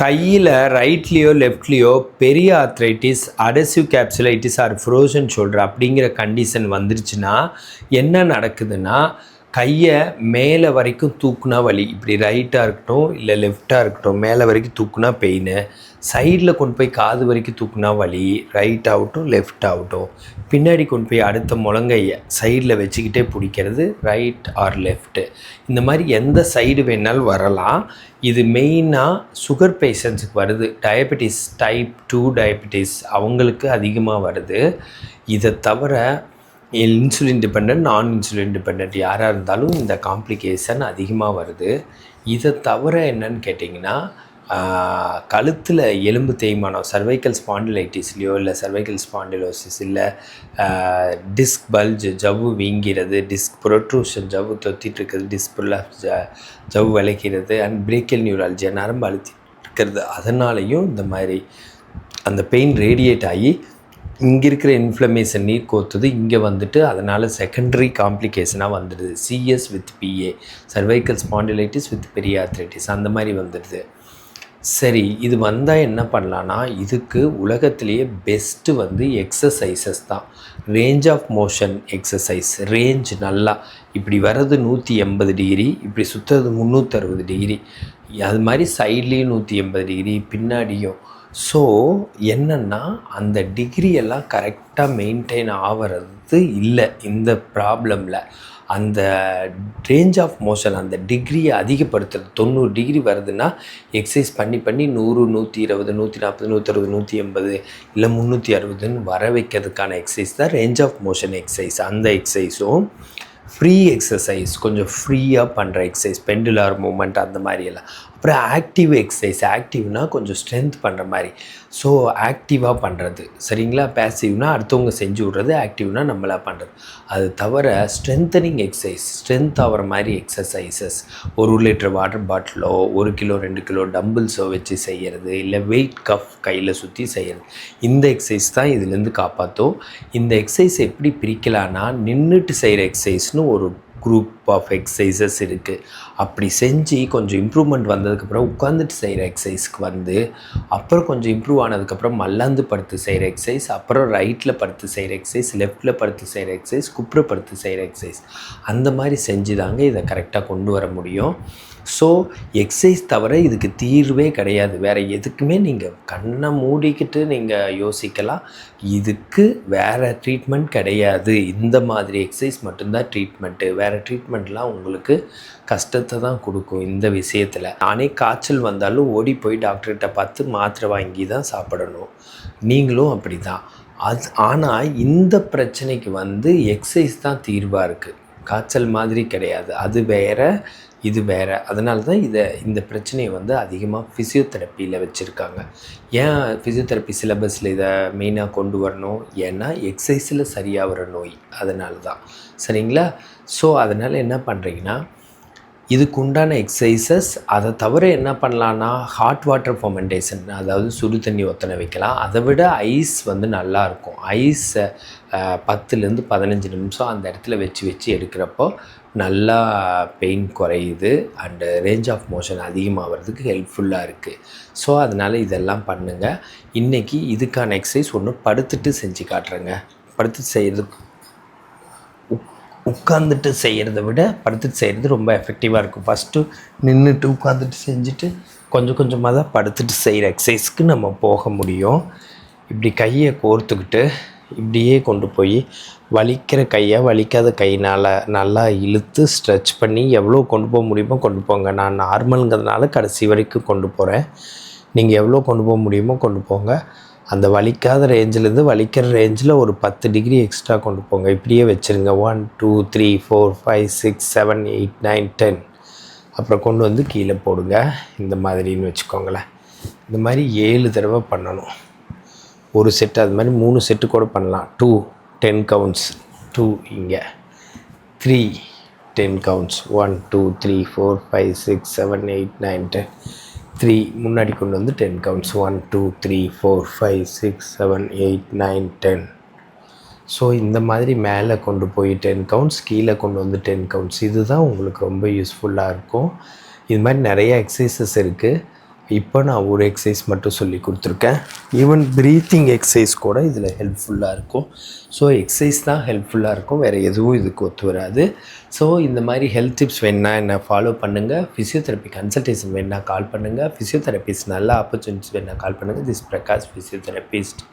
கையில் ரைட்லேயோ லெஃப்ட்லேயோ பெரிய arthritis, adhesive capsulitis or frozen shoulder அப்படிங்கிற கண்டிஷன் வந்துருச்சுன்னா என்ன நடக்குதுன்னா, கையை மேலே வரைக்கும் தூக்குனா வலி. இப்படி ரைட்டாக இருக்கட்டும் இல்லை லெஃப்டாக இருக்கட்டும், மேலே வரைக்கும் தூக்குனா பெயின். சைடில் கொண்டு போய் காது வரைக்கும் தூக்குனா வலி. ரைட் ஆகட்டும் லெஃப்ட் ஆகட்டும். பின்னாடி கொண்டு போய் அடுத்த முழங்கையை சைடில் வச்சுக்கிட்டே பிடிக்கிறது, ரைட் ஆர் லெஃப்ட்டு. இந்த மாதிரி எந்த சைடு வேணாலும் வரலாம். இது மெயினாக சுகர் பேஷண்ட்ஸுக்கு வருது. டயபெட்டிஸ் டைப் 2 டயபெட்டிஸ் அவங்களுக்கு அதிகமாக வருது. இதை தவிர இன்சுலின் டிபெண்ட், நான் இன்சுலின் டிபெண்ட் யாராக இருந்தாலும் இந்த காம்ப்ளிகேஷன் அதிகமாக வருது. இதை தவிர என்னன்னு கேட்டிங்கன்னா, கழுத்தில் எலும்பு தேய்மானம், சர்வைக்கல் ஸ்பாண்டிலைட்டிஸ்லையோ இல்லை சர்வைக்கல் ஸ்பாண்டிலோசிஸ் இல்லை டிஸ்க் பல்ஜ், ஜவ்வு வீங்கிறது, டிஸ்க் ப்ரொட்ரூஷன், ஜவ்வு தொத்திட்டு இருக்கிறது, டிஸ்க் புல்லாப், ஜவ்வு விளைக்கிறது, அண்ட் பிரேக்கியல் நியூராலஜியா, நரம்பு அழுத்தி இருக்கிறது. அதனாலையும் இந்த மாதிரி அந்த பெயின் ரேடியேட் ஆகி இங்கே இருக்கிற இன்ஃப்ளமேஷன் நீர் கோத்துது, இங்கே வந்துட்டு அதனால் செகண்டரி காம்ப்ளிகேஷனாக வந்துடுது. CS with PA, cervical spondylitis with periarthritis அந்த மாதிரி வந்துடுது. சரி, இது வந்தால் என்ன பண்ணலான்னா, இதுக்கு உலகத்திலேயே பெஸ்ட்டு வந்து எக்ஸசைசஸ் தான். Range of motion exercise. Range நல்லா இப்படி வர்றது 180 டிகிரி, இப்படி சுற்றுறது 360 டிகிரி, அது மாதிரி சைட்லேயும் 180 டிகிரி, பின்னாடியும். ஸோ என்னென்னா, அந்த டிகிரியெல்லாம் கரெக்டாக மெயின்டைன் ஆகிறது இல்லை இந்த ப்ராப்ளமில். அந்த ரேஞ்ச் ஆஃப் மோஷன், அந்த டிகிரியை அதிகப்படுத்துறது. 90 டிகிரி வருதுன்னா எக்ஸசைஸ் பண்ணி 100, 120, 140, 160, 180 இல்லை 360ன்னு வர வைக்கிறதுக்கான எக்ஸசைஸ் தான் ரேஞ்ச் ஆஃப் மோஷன் எக்ஸசைஸ். அந்த எக்ஸசைஸும் ஃப்ரீ எக்ஸசைஸ், கொஞ்சம் ஃப்ரீயாக பண்ணுற எக்ஸசைஸ், பெண்டுலார் மூமெண்ட் அந்த மாதிரியெல்லாம். அப்புறம் ஆக்டிவ் எக்ஸசைஸ். ஆக்டிவ்னால் கொஞ்சம் ஸ்ட்ரென்த் பண்ணுற மாதிரி. ஸோ ஆக்டிவாக பண்ணுறது, சரிங்களா? பேசிவ்னால் அடுத்தவங்க செஞ்சு விட்றது, ஆக்டிவ்னால் நம்மளாக பண்ணுறது. அது தவிர ஸ்ட்ரென்தனிங் எக்ஸசைஸ், ஸ்ட்ரென்த் ஆகிற மாதிரி எக்ஸசைசஸ். 1 லிட்டர் வாட்டர் பாட்டிலோ 1 கிலோ 2 கிலோ டம்பிள்ஸோ வச்சு செய்கிறது, இல்லை வெயிட் கஃப் கையில் சுற்றி செய்கிறது. இந்த எக்ஸசைஸ் தான் இதுலேருந்து காப்பாற்றும். இந்த எக்ஸசைஸ் எப்படி பிரிக்கலான்னா, நின்றுட்டு செய்கிற எக்ஸசைஸ்னு ஒரு குரூப் ஆஃப் எக்ஸசைசஸ் இருக்குது. அப்படி செஞ்சு கொஞ்சம் இம்ப்ரூவ்மெண்ட் வந்ததுக்கப்புறம் உட்காந்துட்டு செய்கிற எக்ஸசைஸ்க்கு வந்து, அப்புறம் கொஞ்சம் இம்ப்ரூவ் ஆனதுக்கப்புறம் மல்லாந்து படுத்து செய்கிற எக்ஸசைஸ், அப்புறம் ரைட்டில் படுத்து செய்கிற எக்ஸசைஸ், லெஃப்ட்டில் படுத்து செய்கிற எக்ஸசைஸ், குப்புறப்படுத்து செய்கிற எக்ஸசைஸ். அந்த மாதிரி செஞ்சு தாங்க இதை கரெக்டாக கொண்டு வர முடியும். ஸோ எக்ஸசைஸ் தவிர இதுக்கு தீர்வே கிடையாது. வேறு எதுக்குமே நீங்கள் கண்ணை மூடிக்கிட்டு நீங்கள் யோசிக்கலாம். இதுக்கு வேறு ட்ரீட்மெண்ட் கிடையாது. இந்த மாதிரி எக்ஸசைஸ் மட்டும்தான் ட்ரீட்மெண்ட்டு. வேறு ட்ரீட்மெண்ட்லாம் உங்களுக்கு கஷ்டத்தை தான் கொடுக்கும் இந்த விஷயத்தில். நானே காய்ச்சல் வந்தாலும் ஓடி போய் டாக்டர்கிட்ட பார்த்து மாத்திரை வாங்கி தான் சாப்பிடணும். நீங்களும் அப்படி தான். ஆனால் இந்த பிரச்சனைக்கு வந்து எக்ஸசைஸ் தான் தீர்வாக இருக்குது. காய்ச்சல் மாதிரி கிடையாது. அது வேறு, இது வேறு. அதனால தான் இந்த பிரச்சனையை வந்து அதிகமாக ஃபிசியோதெரப்பியில் வச்சுருக்காங்க. ஏன் ஃபிசியோதெரப்பி சிலபஸில் இதை மெயினாக கொண்டு வரணும்? ஏன்னா எக்ஸசைஸில் சரியாக வர நோய், அதனால தான். சரிங்களா? ஸோ அதனால் என்ன பண்ணுறீங்கன்னா, இதுக்கு உண்டான எக்ஸசைசஸ். அதை தவிர என்ன பண்ணலான்னா, ஹாட் வாட்டர் ஃபர்மெண்டேஷன், அதாவது சுடு தண்ணி ஒத்தனை வைக்கலாம். அதை விட ஐஸ் வந்து நல்லாயிருக்கும். ஐஸை 10லேருந்து 15 நிமிஷம் அந்த இடத்துல வச்சு எடுக்கிறப்போ நல்லா பெயின் குறையுது, அண்டு ரேஞ்ச் ஆஃப் மோஷன் அதிகமாகிறதுக்கு ஹெல்ப்ஃபுல்லாக இருக்குது. ஸோ அதனால் இதெல்லாம் பண்ணுங்கள். இன்றைக்கி இதுக்கான எக்ஸசைஸ் ஒன்று படுத்துட்டு செஞ்சு காட்டுறேங்க. படுத்துட்டு செய்கிறதுக்கு, உட்காந்துட்டு செய்கிறத விட படுத்துட்டு செய்கிறது ரொம்ப எஃபெக்டிவாக இருக்கும். ஃபஸ்ட்டு நின்றுட்டு உட்காந்துட்டு செஞ்சுட்டு கொஞ்சம் கொஞ்சமாக தான் படுத்துட்டு செய்கிற எக்ஸசைஸ்க்கு நம்ம போக முடியும். இப்படி கையை கோர்த்துக்கிட்டு இப்படியே கொண்டு போய் வலிக்கிற கையை வலிக்காத கையினால் நல்லா இழுத்து ஸ்ட்ரெச் பண்ணி எவ்வளோ கொண்டு போக முடியுமோ கொண்டு போங்க. நான் நார்மலுங்கிறதுனால கடைசி வரைக்கும் கொண்டு போகிறேன். நீங்கள் எவ்வளோ கொண்டு போக முடியுமோ கொண்டு போங்க. அந்த வலிக்காத ரேஞ்சிலேருந்து வலிக்கிற ரேஞ்சில் ஒரு 10 டிகிரி எக்ஸ்ட்ரா கொண்டு போங்க. இப்படியே வச்சுருங்க. 1 2 3 4 5 6 7 8 9 10. அப்புறம் கொண்டு வந்து கீழே போடுங்க. இந்த மாதிரின்னு வச்சுக்கோங்களேன். இந்த மாதிரி 7 தடவை பண்ணணும். ஒரு செட்டு, அது மாதிரி 3 செட்டு கூட பண்ணலாம். 2 10 கவுண்ட்ஸ், 2 இங்கே, 3 10 கவுண்ட்ஸ், 1 2 3 4 5 6 7 8 9 10. 3 முன்னாடி கொண்டு வந்து 10 கவுண்ட்ஸ், 1 2 3 4 5 6 7 8 9 10. ஸோ இந்த மாதிரி மேலே கொண்டு போய் 10 கவுண்ட்ஸ், கீழே கொண்டு வந்து 10 கவுண்ட்ஸ். இதுதான் உங்களுக்கு ரொம்ப யூஸ்ஃபுல்லாக இருக்கும். இது மாதிரி நிறைய எக்ஸசைசஸ் இருக்குது. இப்போ நான் ஒரு எக்ஸசைஸ் மட்டும் சொல்லி கொடுத்துருக்கேன். ஈவன் ப்ரீத்திங் எக்ஸசைஸ் கூட இதில் ஹெல்ப்ஃபுல்லாக இருக்கும். ஸோ எக்ஸசைஸ் தான் ஹெல்ப்ஃபுல்லாக இருக்கும், வேறு எதுவும் இதுக்கு ஒத்து வராது. ஸோ இந்த மாதிரி ஹெல்த் டிப்ஸ் வேணுன்னா என்ன ஃபாலோ பண்ணுங்கள். ஃபிசியோதெரப்பி கன்சல்டேஷன் வேணுன்னா கால் பண்ணுங்கள். ஃபிசியோதெரபிஸ்ட் நல்ல ஆப்பர்ச்சுனிட்டிஸ் வேணுன்னா கால் பண்ணுங்கள். This Prakash physiotherapist.